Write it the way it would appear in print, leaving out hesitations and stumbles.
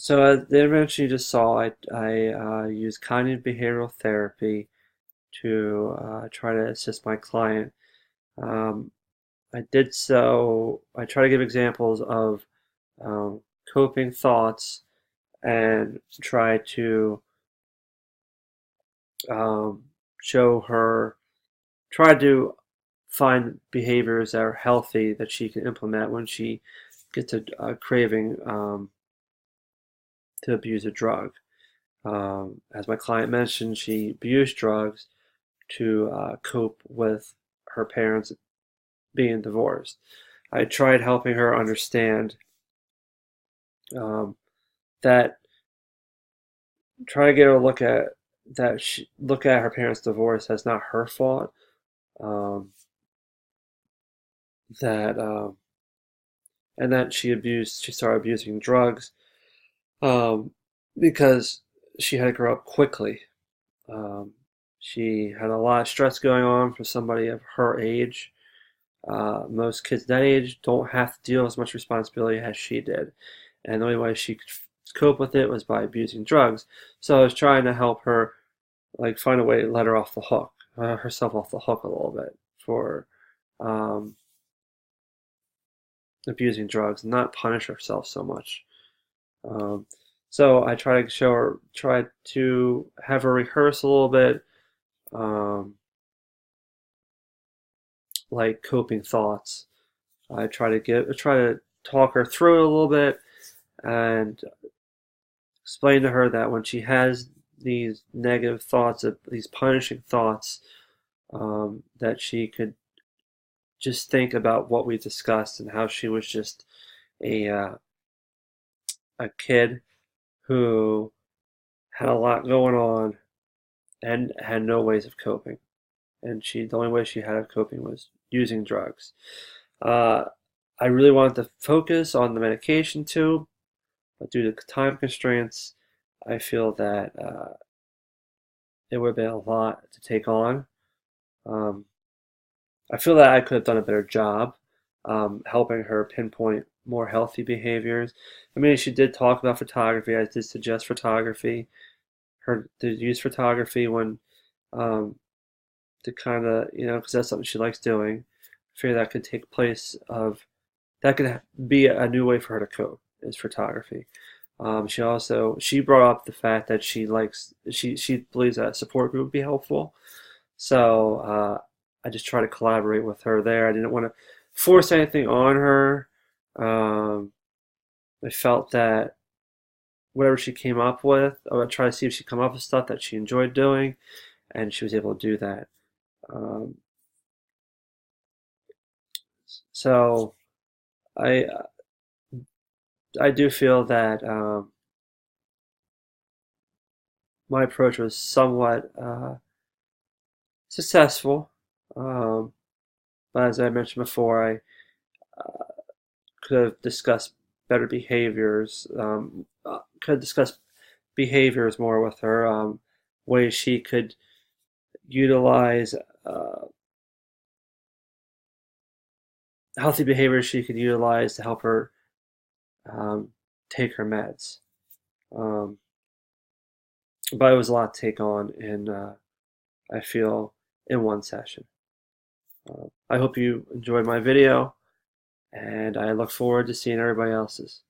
So the intervention you just saw, I use cognitive behavioral therapy to try to assist my client. Um, I did so. I try to give examples of um, coping thoughts and try to um, show her, try to find behaviors that are healthy that she can implement when she gets a craving to abuse a drug. As my client mentioned, she abused drugs to cope with her parents being divorced. I tried helping her understand um, that, try to get her to look at look at her parents' divorce as not her fault. Um, that and that she started abusing drugs um, because she had to grow up quickly. Um, she had a lot of stress going on for somebody of her age. Most kids that age don't have to deal with as much responsibility as she did, and the only way she could cope with it was by abusing drugs. So I was trying to help her, like, find a way to let her off the hook, herself off the hook a little bit for um, abusing drugs, and not punish herself so much. Um, so I try to have her rehearse a little bit, um, like coping thoughts. Try to talk her through it a little bit and explain to her that when she has these negative thoughts, these punishing thoughts, that she could just think about what we discussed and how she was just a a kid who had a lot going on and had no ways of coping. And the only way she had of coping was using drugs. Uh, I really wanted to focus on the medication too, but due to time constraints, I feel that it would have been a lot to take on. Um, I feel that I could have done a better job helping her pinpoint more healthy behaviors. I mean, she did talk about photography. I did suggest photography, her to use photography when to kind of, because that's something she likes doing. I figure that could take place of that could be a new way for her to cope is photography. She brought up the fact that she believes that a support group would be helpful. So I just try to collaborate with her there. I didn't want to force anything on her. Um, I felt that whatever she came up with, I would try to see if she come up with stuff that she enjoyed doing, and she was able to do that. Um, so I I do feel that my approach was somewhat successful. Um, but as I mentioned before, I could have discussed better behaviors. Could discuss behaviors more with her. Ways she could utilize uh, healthy behaviors she could utilize to help her um, take her meds. Um, but it was a lot to take on, and I feel in one session. I hope you enjoyed my video, and I look forward to seeing everybody else's.